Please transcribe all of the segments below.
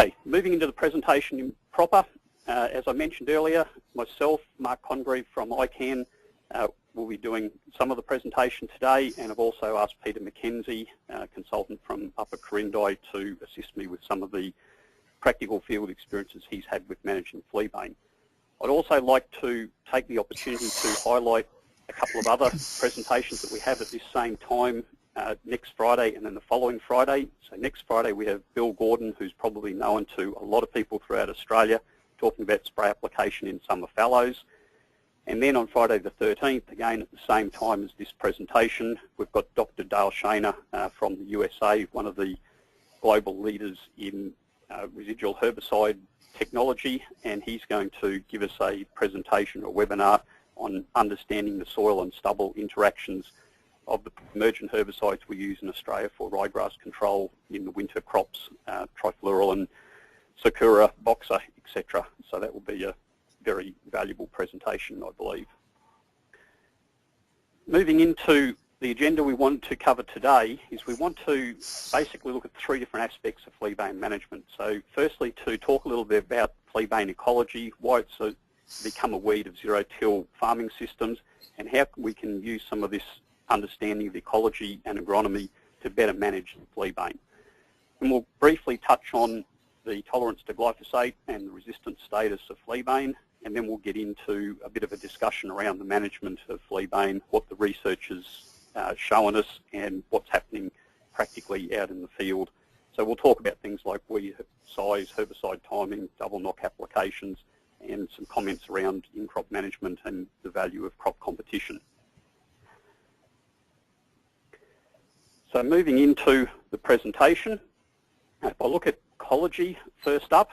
Okay, moving into the presentation proper. As I mentioned earlier, myself, Mark Congreve from ICANN, will be doing some of the presentation today, and I've also asked Peter McKenzie, consultant from Upper Corindai, to assist me with some of the practical field experiences he's had with managing Fleabane. I'd also like to take the opportunity to highlight a couple of other presentations that we have at this same time next Friday and then the following Friday. So next Friday we have Bill Gordon, who's probably known to a lot of people throughout Australia, talking about spray application in summer fallows. And then on Friday the 13th, again at the same time as this presentation, we've got Dr. Dale Shaner from the USA, one of the global leaders in residual herbicide technology, and he's going to give us a presentation or webinar on understanding the soil and stubble interactions of the emergent herbicides we use in Australia for ryegrass control in the winter crops, trifluralin, sakura, boxer, etc. So that will be a very valuable presentation, I believe. Moving into the agenda we want to cover today is we want to basically look at three different aspects of Fleabane management. So firstly, to talk a little bit about Fleabane ecology, why it's become a weed of zero-till farming systems, and how we can use some of this understanding of ecology and agronomy to better manage Fleabane. And we'll briefly touch on the tolerance to glyphosate and the resistant status of Fleabane, and then we'll get into a bit of a discussion around the management of Fleabane, what the research has shown us, and what's happening practically out in the field. So we'll talk about things like weed size, herbicide timing, double knock applications, and some comments around in-crop management and the value of crop competition. So moving into the presentation, if I look at ecology first up,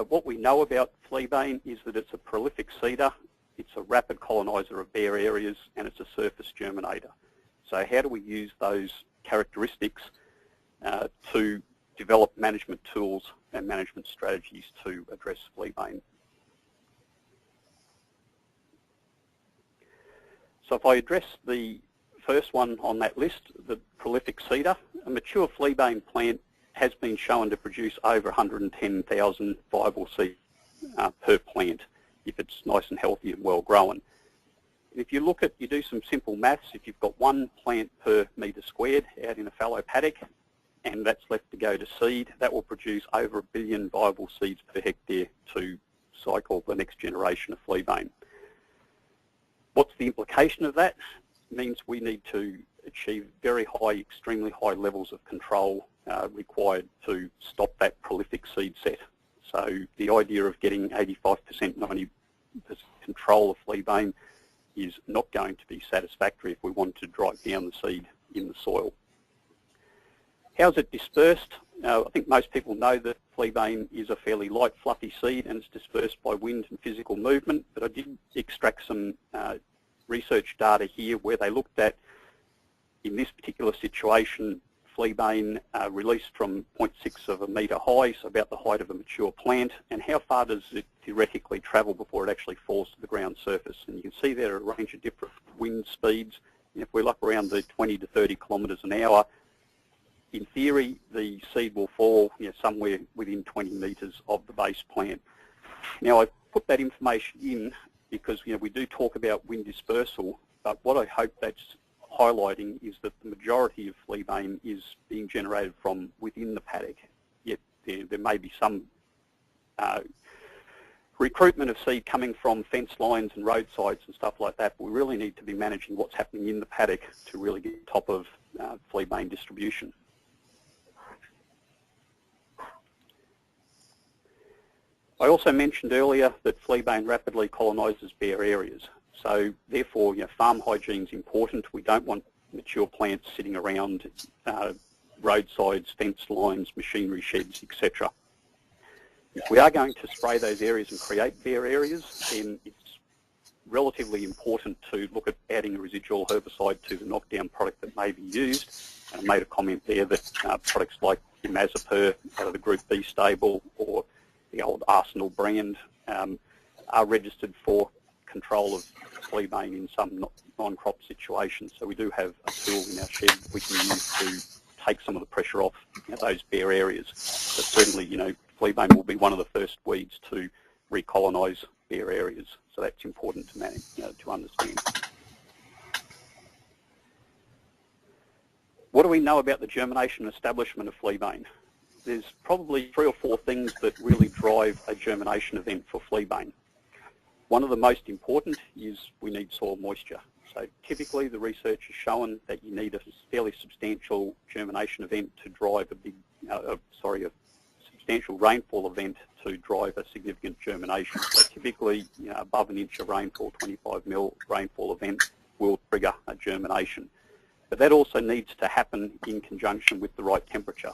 what we know about Fleabane is that it's a prolific seeder, it's a rapid coloniser of bare areas, and it's a surface germinator. So how do we use those characteristics to develop management tools and management strategies to address Fleabane? So if I address the first one on that list, the prolific seeder, a mature Fleabane plant has been shown to produce over 110,000 viable seeds per plant if it's nice and healthy and well grown. If you look at, you do some simple maths, if you've got one plant per metre squared out in a fallow paddock and that's left to go to seed, that will produce over 1 billion viable seeds per hectare to cycle the next generation of Fleabane. What's the implication of that? It means we need to achieve very high, extremely high levels of control required to stop that prolific seed set. So the idea of getting 85%, 90% control of Fleabane is not going to be satisfactory if we want to drive down the seed in the soil. How's it dispersed? I think most people know that Fleabane is a fairly light, fluffy seed and it's dispersed by wind and physical movement, but I did extract some research data here where they looked at, in this particular situation, Fleabane released from 0.6 of a metre high, so about the height of a mature plant, and how far does it theoretically travel before it actually falls to the ground surface. And you can see there are a range of different wind speeds. And if we look around the 20 to 30 kilometres an hour, in theory the seed will fall somewhere within 20 metres of the base plant. Now I put that information in because we do talk about wind dispersal, but what I hope that's highlighting is that the majority of Fleabane is being generated from within the paddock, yet there may be some recruitment of seed coming from fence lines and roadsides and stuff like that, but we really need to be managing what's happening in the paddock to really get on top of Fleabane distribution. I also mentioned earlier that Fleabane rapidly colonises bare areas. So therefore, farm hygiene is important. We don't want mature plants sitting around roadsides, fence lines, machinery sheds, etc. If we are going to spray those areas and create bare areas, then it's relatively important to look at adding a residual herbicide to the knockdown product that may be used. And I made a comment there that products like imazapyr out of the Group B stable or the old Arsenal brand are registered for control of Fleabane in some non-crop situations. So we do have a tool in our shed that we can use to take some of the pressure off those bare areas. But certainly, Fleabane will be one of the first weeds to recolonise bare areas. So that's important to manage, to understand. What do we know about the germination establishment of Fleabane? There's probably 3 or 4 things that really drive a germination event for Fleabane. One of the most important is we need soil moisture. So typically the research has shown that you need a fairly substantial germination event to drive a substantial rainfall event to drive a significant germination. So typically, above an inch of rainfall, 25 mil rainfall event will trigger a germination. But that also needs to happen in conjunction with the right temperature.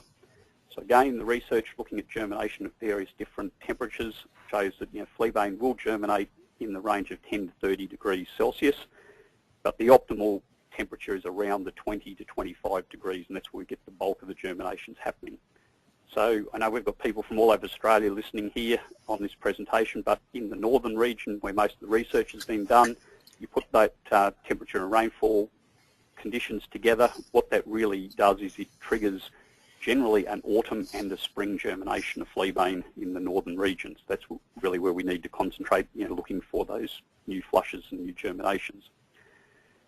So again, the research looking at germination at various different temperatures shows that Fleabane will germinate in the range of 10 to 30 degrees Celsius, but the optimal temperature is around the 20 to 25 degrees, and that's where we get the bulk of the germinations happening. So I know we've got people from all over Australia listening here on this presentation, but in the northern region where most of the research has been done, you put that temperature and rainfall conditions together. What that really does is it triggers generally an autumn and a spring germination of Fleabane in the northern regions. That's really where we need to concentrate, looking for those new flushes and new germinations.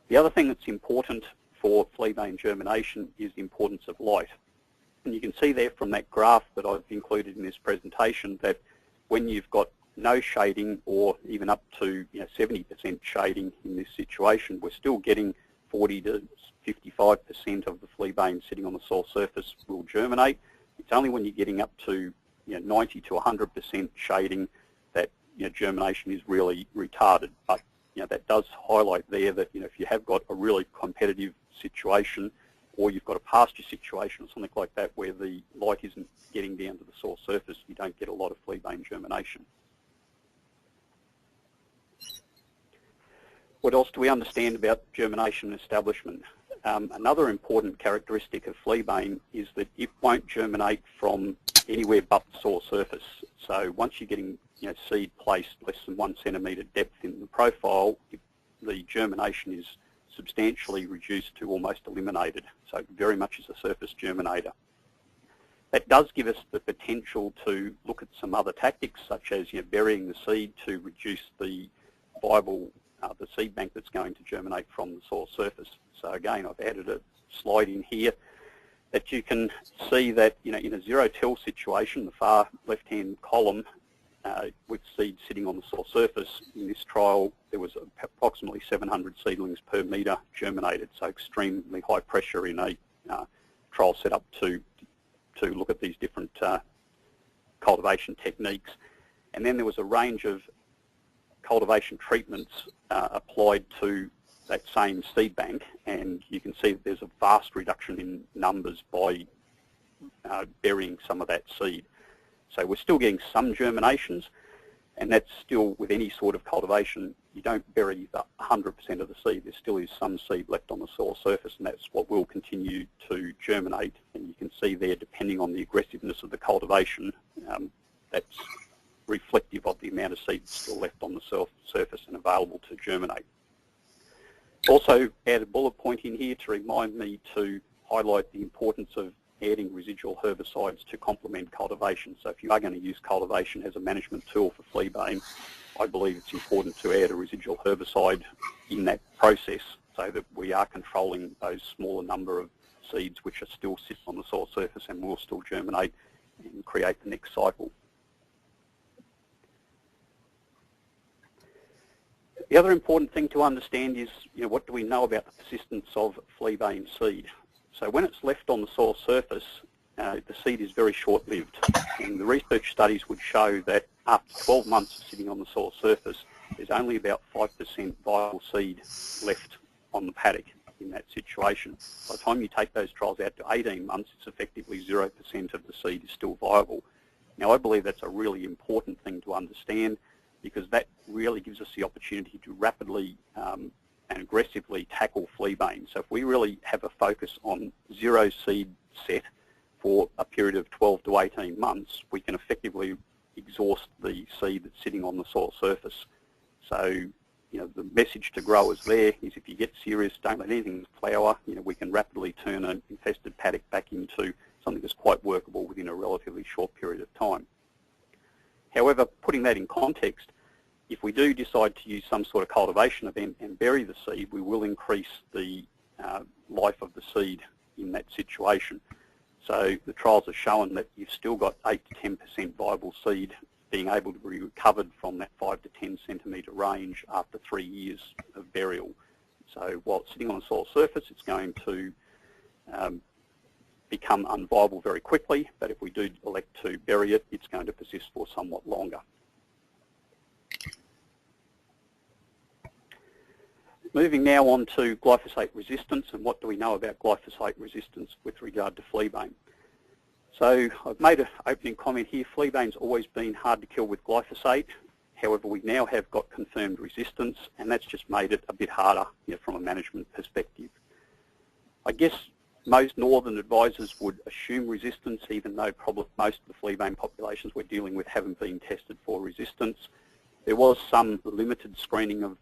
The other thing that's important for Fleabane germination is the importance of light. And you can see there from that graph that I've included in this presentation that when you've got no shading or even up to 70% shading in this situation, we're still getting 40 to 55% of the Fleabane sitting on the soil surface will germinate. It's only when you're getting up to 90 to 100% shading that germination is really retarded. But that does highlight there that if you have got a really competitive situation, or you've got a pasture situation or something like that where the light isn't getting down to the soil surface, you don't get a lot of Fleabane germination. What else do we understand about germination establishment? Another important characteristic of Fleabane is that it won't germinate from anywhere but the soil surface. So once you're getting seed placed less than 1 centimetre depth in the profile, the germination is substantially reduced to almost eliminated. So very much as a surface germinator. That does give us the potential to look at some other tactics, such as burying the seed to reduce the viable the seed bank that's going to germinate from the soil surface. So again, I've added a slide in here that you can see that in a zero-till situation, the far left-hand column with seed sitting on the soil surface, in this trial there was approximately 700 seedlings per metre germinated, so extremely high pressure in a trial set up to look at these different cultivation techniques. And then there was a range of cultivation treatments applied to that same seed bank, and you can see that there's a vast reduction in numbers by burying some of that seed. So we're still getting some germinations, and that's still with any sort of cultivation. You don't bury the 100% of the seed. There still is some seed left on the soil surface, and that's what will continue to germinate. And you can see there, depending on the aggressiveness of the cultivation, that's reflective of the amount of seed still left on the surface and available to germinate. Also add a bullet point in here to remind me to highlight the importance of adding residual herbicides to complement cultivation. So if you are going to use cultivation as a management tool for Fleabane, I believe it's important to add a residual herbicide in that process so that we are controlling those smaller number of seeds which are still sitting on the soil surface and will still germinate and create the next cycle. The other important thing to understand is, what do we know about the persistence of Fleabane seed? So when it's left on the soil surface, the seed is very short-lived. And the research studies would show that after 12 months of sitting on the soil surface, there's only about 5% viable seed left on the paddock in that situation. By the time you take those trials out to 18 months, it's effectively 0% of the seed is still viable. Now, I believe that's a really important thing to understand, because that really gives us the opportunity to rapidly and aggressively tackle Fleabane. So if we really have a focus on zero seed set for a period of 12 to 18 months, we can effectively exhaust the seed that's sitting on the soil surface. So, the message to growers there is, if you get serious, don't let anything flower. We can rapidly turn an infested paddock back into something that's quite workable within a relatively short period of time. putting that in context, if we do decide to use some sort of cultivation event and bury the seed, we will increase the life of the seed in that situation. So the trials have shown that you've still got 8 to 10% viable seed being able to be recovered from that 5 to 10 centimetre range after 3 years of burial. So while it's sitting on a soil surface, it's going to become unviable very quickly, but if we do elect to bury it, it's going to persist for somewhat longer. Moving now on to glyphosate resistance, and what do we know about glyphosate resistance with regard to fleabane? So I've made an opening comment here. Fleabane's always been hard to kill with glyphosate. However, we now have got confirmed resistance, and that's just made it a bit harder, from a management perspective. I guess most northern advisors would assume resistance, even though probably most of the fleabane populations we're dealing with haven't been tested for resistance. There was some limited screening of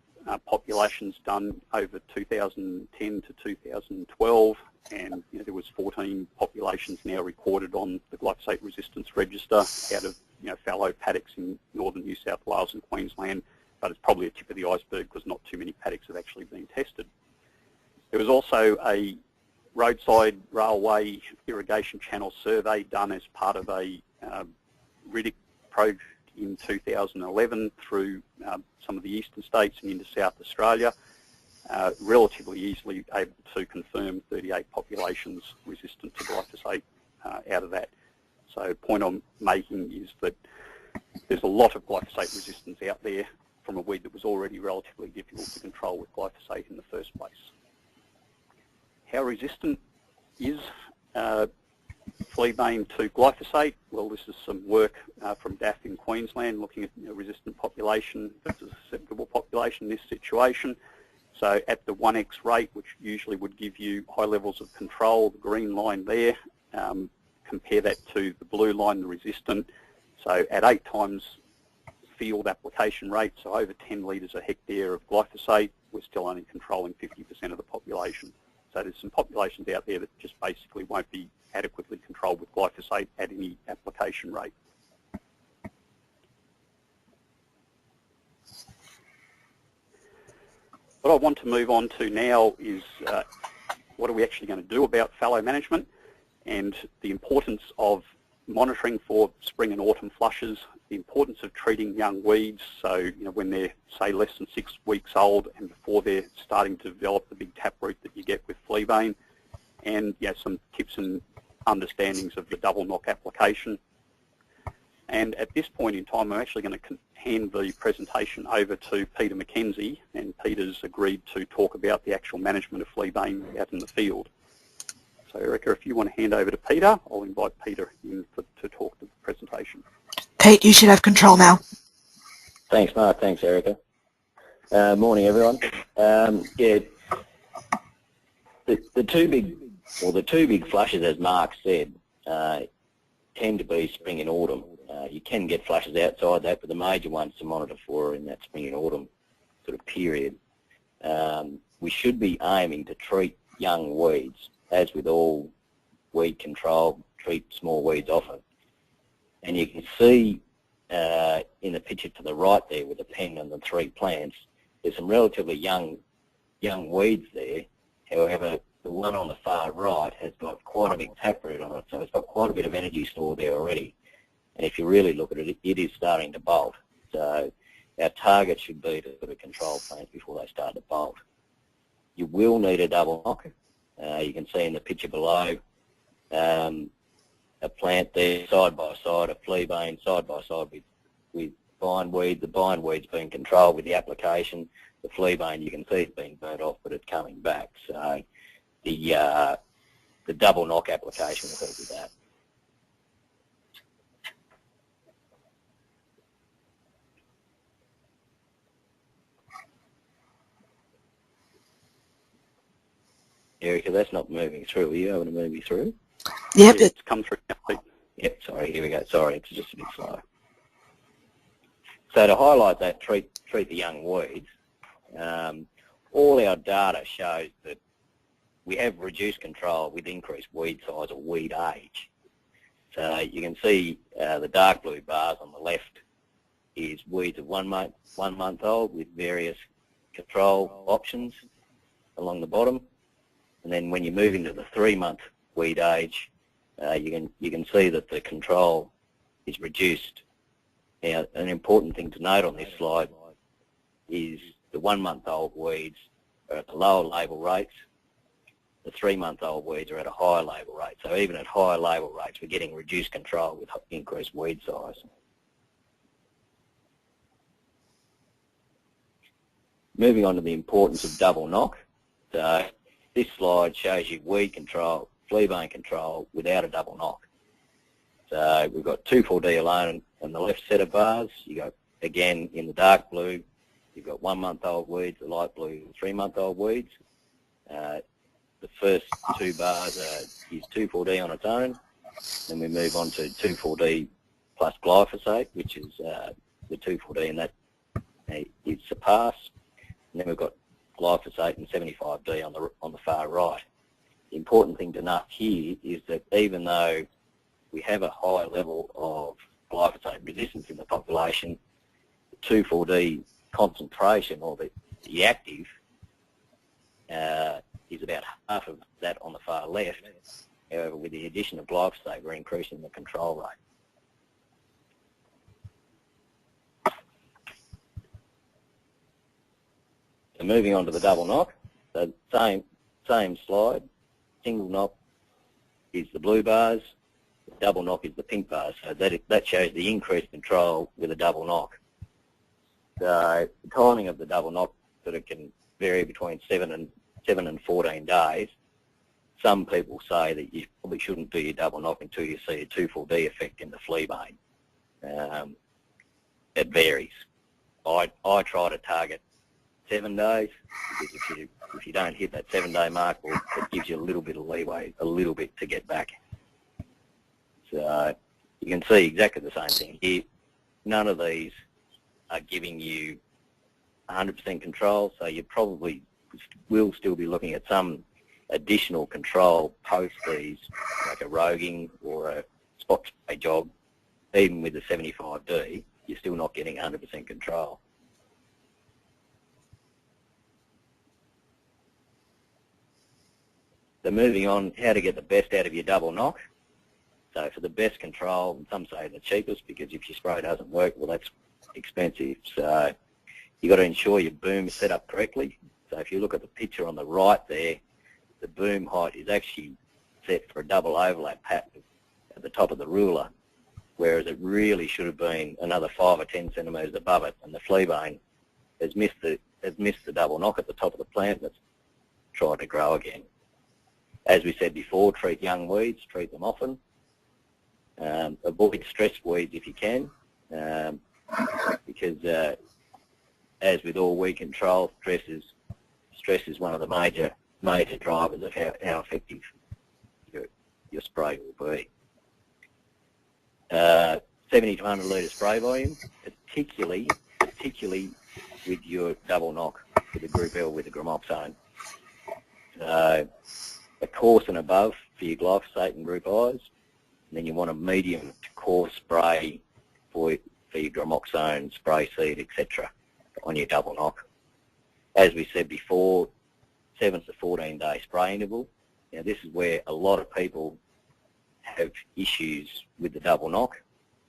populations done over 2010 to 2012, and there was 14 populations now recorded on the glyphosate resistance register out of fallow paddocks in northern New South Wales and Queensland, but it's probably a tip of the iceberg because not too many paddocks have actually been tested. There was also a roadside railway irrigation channel survey done as part of a RIDIC project in 2011 through some of the eastern states and into South Australia, relatively easily able to confirm 38 populations resistant to glyphosate out of that. So the point I'm making is that there's a lot of glyphosate resistance out there from a weed that was already relatively difficult to control with glyphosate in the first place. How resistant is fleabane to glyphosate? Well, this is some work from DAF in Queensland looking at resistant population versus susceptible population in this situation. So at the 1x rate, which usually would give you high levels of control, the green line there, compare that to the blue line, the resistant. So at 8 times field application rate, so over 10 litres a hectare of glyphosate, we're still only controlling 50% of the population. So there's some populations out there that just basically won't be adequately controlled with glyphosate at any application rate. What I want to move on to now is what are we actually going to do about fallow management and the importance of monitoring for spring and autumn flushes, the importance of treating young weeds, so when they're, say, less than 6 weeks old and before they're starting to develop the big taproot that you get with fleabane, and some tips and understandings of the double knock application. And at this point in time, I'm actually going to hand the presentation over to Peter McKenzie, and Peter's agreed to talk about the actual management of fleabane out in the field. So Erica, if you want to hand over to Peter, I'll invite Peter in to talk to the presentation. Pete, you should have control now. Thanks, Mark. Thanks, Erica. Morning, everyone. The two big flushes, as Mark said, tend to be spring and autumn. You can get flushes outside that, but the major ones to monitor for are in that spring and autumn sort of period. We should be aiming to treat young weeds. As with all weed control, treat small weeds often. And you can see in the picture to the right there with the pen and the 3 plants, there's some relatively young weeds there. However, the one on the far right has got quite a big taproot on it, so it's got quite a bit of energy stored there already. And if you really look at it, it is starting to bolt. So our target should be to sort of control plants before they start to bolt. You will need a double knock. You can see in the picture below a plant there side by side, a fleabane side by side with bindweed. The bindweed's been controlled with the application. The fleabane, you can see it's been burnt off, but it's coming back. So the double knock application will help with that. Erica, that's not moving through. Are you able to move me through? Yep. It's come through now. Yep, sorry, here we go. Sorry, it's just a bit slow. So to highlight that, treat the young weeds, all our data shows that we have reduced control with increased weed size or weed age. So you can see the dark blue bars on the left is weeds of 1 month old with various control options along the bottom. And then when you move into the 3-month weed age, you can see that the control is reduced. Now, an important thing to note on this slide is the 1-month-old weeds are at the lower label rates. The 3-month-old weeds are at a higher label rate. So even at higher label rates, we're getting reduced control with increased weed size. Moving on to the importance of double knock. So this slide shows you weed control, fleabane control without a double knock. So we've got 2,4-D alone on the left set of bars. You got, again, in the dark blue, you've got 1-month-old weeds, the light blue, 3-month-old weeds. The first 2 bars is 2,4-D on its own. Then we move on to 2,4-D plus glyphosate, which is the 2,4-D, and that is surpassed. And then we've got glyphosate and 75-D on the far right. The important thing to note here is that even though we have a high level of glyphosate resistance in the population, the 2,4-D concentration, or the active, is about half of that on the far left. However, with the addition of glyphosate, we're increasing the control rate. So moving on to the double knock, so same slide. Single knock is the blue bars, the double knock is the pink bars. So that shows the increased control with a double knock. So the timing of the double knock sort of can vary between 7 and 14 days. Some people say that you probably shouldn't do your double knock until you see a 2,4-D effect in the fleabane. It varies. I try to target 7 days, because if you don't hit that 7-day mark, well, it gives you a little bit of leeway, a little bit to get back. So you can see exactly the same thing here. None of these are giving you 100% control, so you probably will still be looking at some additional control post these, like a roguing or a spot spray job. Even with the 75-D, you're still not getting 100% control. So moving on, how to get the best out of your double knock. So for the best control, and some say the cheapest, because if your spray doesn't work, well, that's expensive. So you've got to ensure your boom is set up correctly. So if you look at the picture on the right there, the boom height is actually set for a double overlap pattern at the top of the ruler, whereas it really should have been another 5 or 10 centimetres above it, and the fleabane has missed the double knock at the top of the plant that's trying to grow again. As we said before, treat young weeds, treat them often. Avoid stressed weeds if you can, because as with all weed control, stress is one of the major drivers of how effective your spray will be. 70 to 100 litre spray volume, particularly with your double knock with the Group L with the gramoxone. A coarse and above for your glyphosate and Group Is, and then you want a medium to coarse spray for your gramoxone, spray seed, etc. on your double knock. As we said before, 7 to 14-day spray interval. Now this is where a lot of people have issues with the double knock,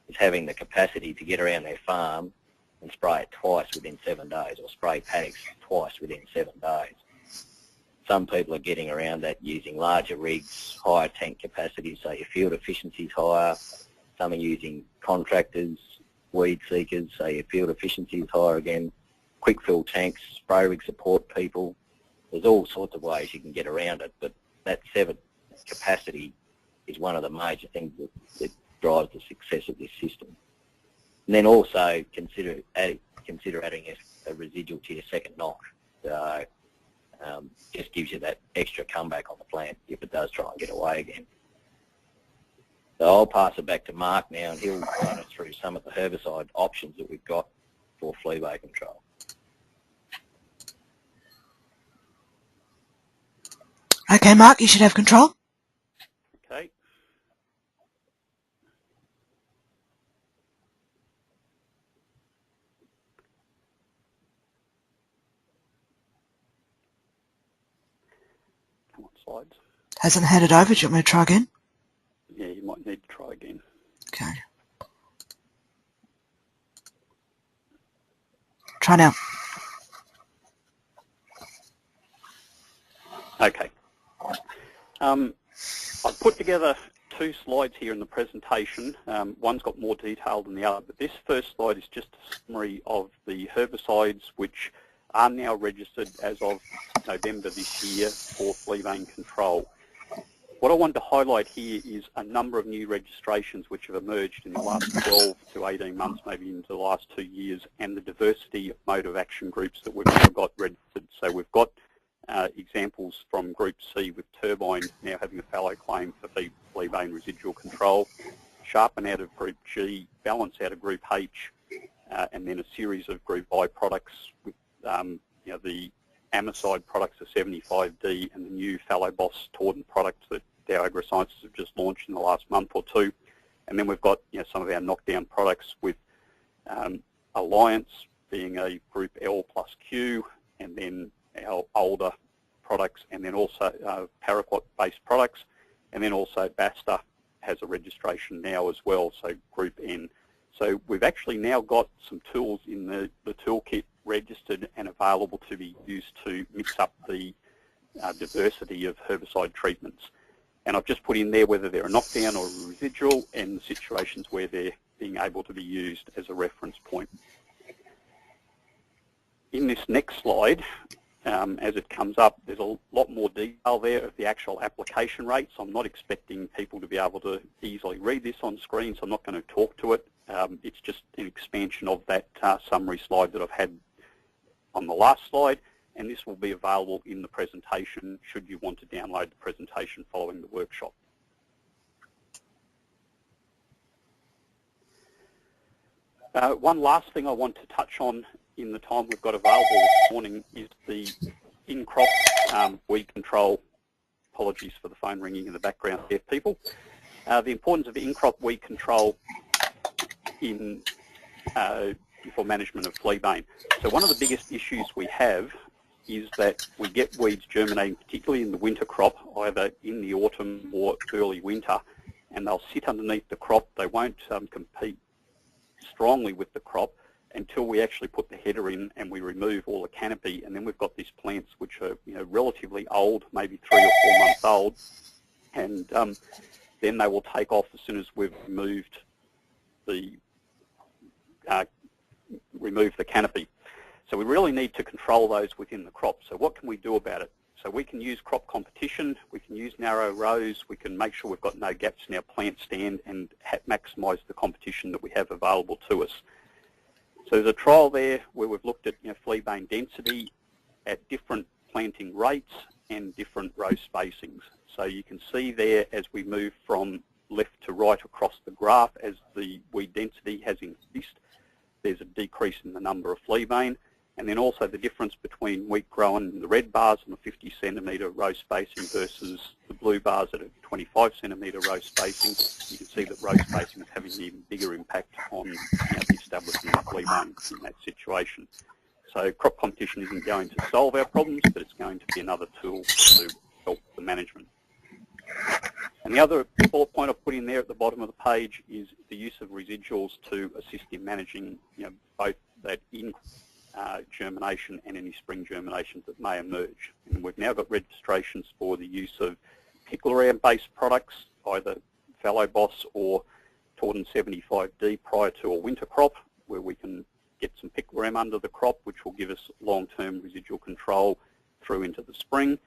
is having the capacity to get around their farm and spray it twice within 7 days, or spray paddocks twice within 7 days. Some people are getting around that using larger rigs, higher tank capacity, so your field efficiency is higher. Some are using contractors, weed seekers, so your field efficiency is higher again. Quick fill tanks, spray rig support people. There's all sorts of ways you can get around it, but that 7 capacity is one of the major things that drives the success of this system. And then also consider adding a residual to your second knock. So just gives you that extra comeback on the plant if it does try and get away again. So I'll pass it back to Mark now, and he'll run us through some of the herbicide options that we've got for fleabane control. Okay, Mark, you should have control. Okay. slides. Hasn't headed over. Do you want me to try again? Yeah, you might need to try again. Okay. Try now. Okay. I've put together two slides here in the presentation. One's got more detail than the other, but this first slide is just a summary of the herbicides which are now registered as of November this year for Fleabane control. What I wanted to highlight here is a number of new registrations which have emerged in the last 12 to 18 months, maybe into the last 2 years, and the diversity of mode of action groups that we've now got registered. So we've got examples from Group C with Turbine now having a fallow claim for Fleabane residual control, Sharpen out of Group G, Balance out of Group H, and then a series of Group I products with the Amicide products, the 75D, and the new Fallow Boss Tordant products that Dow AgroSciences have just launched in the last month or two. And then we've got some of our knockdown products with Alliance being a Group L plus Q, and then our older products, and then also paraquat-based products, and then also Basta has a registration now as well, so Group N. So we've actually now got some tools in the toolkit registered and available to be used to mix up the diversity of herbicide treatments. And I've just put in there whether they're a knockdown or a residual and the situations where they're being able to be used as a reference point. In this next slide, as it comes up, there's a lot more detail there of the actual application rates. I'm not expecting people to be able to easily read this on screen, so I'm not going to talk to it. It's just an expansion of that summary slide that I've had on the last slide, and this will be available in the presentation should you want to download the presentation following the workshop. One last thing I want to touch on in the time we've got available this morning is the in-crop weed control. Apologies for the phone ringing in the background there, people. The importance of in-crop weed control for management of fleabane. So one of the biggest issues we have is that we get weeds germinating, particularly in the winter crop, either in the autumn or early winter, and they'll sit underneath the crop. They won't compete strongly with the crop until we actually put the header in and we remove all the canopy, and then we've got these plants which are relatively old, maybe 3 or 4 months old, and then they will take off as soon as we've removed the canopy. So we really need to control those within the crop. So what can we do about it? So we can use crop competition, we can use narrow rows, we can make sure we've got no gaps in our plant stand and maximise the competition that we have available to us. So there's a trial there where we've looked at fleabane density at different planting rates and different row spacings. So you can see there as we move from left to right across the graph, as the weed density has increased, there's a decrease in the number of fleabane. And then also the difference between wheat grown in the red bars on a 50 centimetre row spacing versus the blue bars at a 25 centimetre row spacing. You can see that row spacing is having an even bigger impact on the establishment of fleabane in that situation. So crop competition isn't going to solve our problems, but it's going to be another tool to help the management. And the other bullet point I've put in there at the bottom of the page is the use of residuals to assist in managing both that germination and any spring germinations that may emerge. And we've now got registrations for the use of picloram-based products, either Fallow Boss or Tordant 75D prior to a winter crop, where we can get some picloram under the crop, which will give us long-term residual control through into the spring.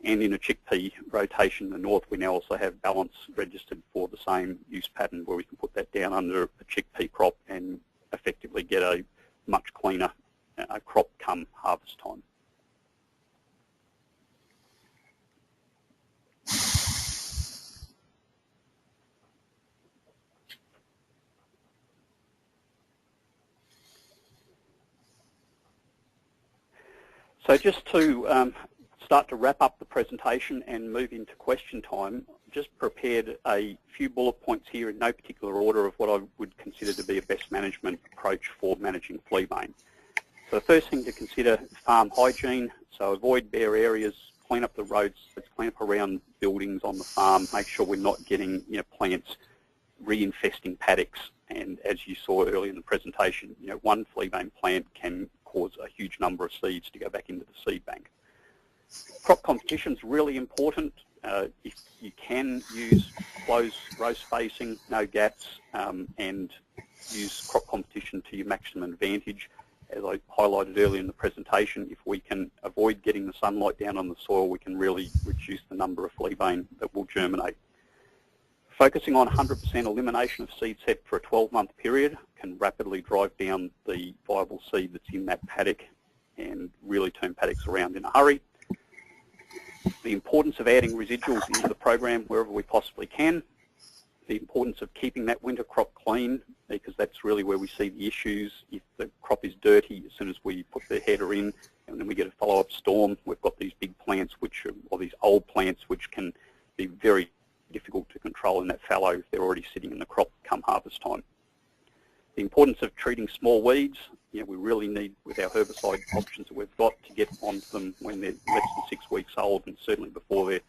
And in a chickpea rotation in the north, we now also have Balance registered for the same use pattern, where we can put that down under a chickpea crop and effectively get a much cleaner crop come harvest time. So just to start to wrap up the presentation and move into question time, just prepared a few bullet points here in no particular order of what I would consider to be a best management approach for managing fleabane. So the first thing to consider is farm hygiene. So avoid bare areas, clean up the roads, let's clean up around buildings on the farm, make sure we're not getting plants reinfesting paddocks. And as you saw earlier in the presentation, one Fleabane plant can cause a huge number of seeds to go back into the seed bank. Crop competition is really important. If you can use close row spacing, no gaps, and use crop competition to your maximum advantage. As I highlighted earlier in the presentation, if we can avoid getting the sunlight down on the soil, we can really reduce the number of Fleabane that will germinate. Focusing on 100% elimination of seed set for a 12-month period can rapidly drive down the viable seed that's in that paddock and really turn paddocks around in a hurry. The importance of adding residuals into the program wherever we possibly can. The importance of keeping that winter crop clean, because that's really where we see the issues. If the crop is dirty, as soon as we put the header in and then we get a follow-up storm, we've got these big plants, or these old plants, which can be very difficult to control in that fallow if they're already sitting in the crop come harvest time. The importance of treating small weeds. We really need, with our herbicide options that we've got, to get onto them when they're less than 6 weeks old and certainly before they're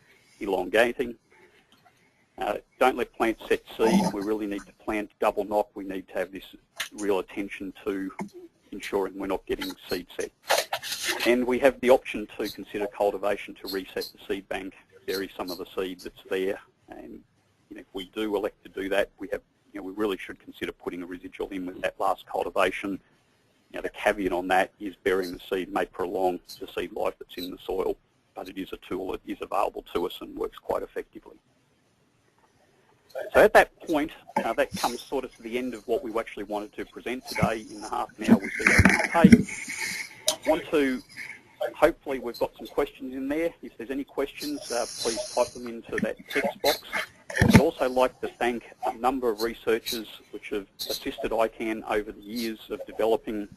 elongating. Don't let plants set seed. We really need to plant double knock. We need to have this real attention to ensuring we're not getting seed set. And we have the option to consider cultivation to reset the seed bank, bury some of the seed that's there. And if we do elect to do that, we really should consider putting a residual in with that last cultivation. The caveat on that is burying the seed may prolong the seed life that's in the soil, but it is a tool that is available to us and works quite effectively. So at that point, that comes sort of to the end of what we actually wanted to present today in the half an hour we see. Hopefully we've got some questions in there. If there's any questions, please type them into that text box. I'd also like to thank a number of researchers which have assisted ICANN over the years of developing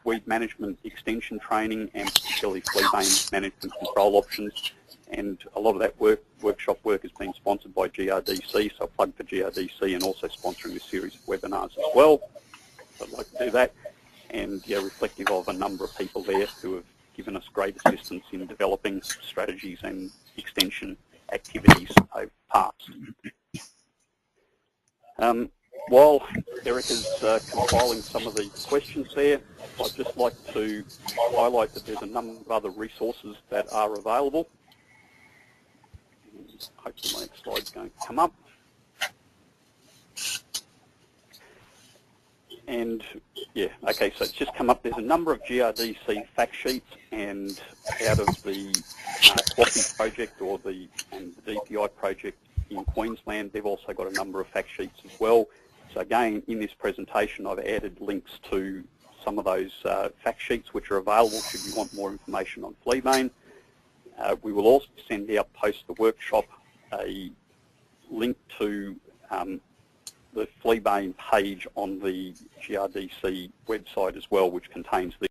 weed management extension training and particularly Fleabane management control options. And a lot of that workshop work has been sponsored by GRDC, so I plug for GRDC and also sponsoring a series of webinars as well. So I'd like to do that. And reflective of a number of people there who have given us great assistance in developing strategies and extension activities over past. While Erica's compiling some of the questions there, I'd just like to highlight that there's a number of other resources that are available. Hopefully my next slide's going to come up. And okay, so it's just come up. There's a number of GRDC fact sheets, and out of the Floppy project and the DPI project in Queensland, they've also got a number of fact sheets as well. So again, in this presentation, I've added links to some of those fact sheets which are available should you want more information on Fleabane. We will also send out, post the workshop, a link to the Fleabane page on the GRDC website as well, which contains the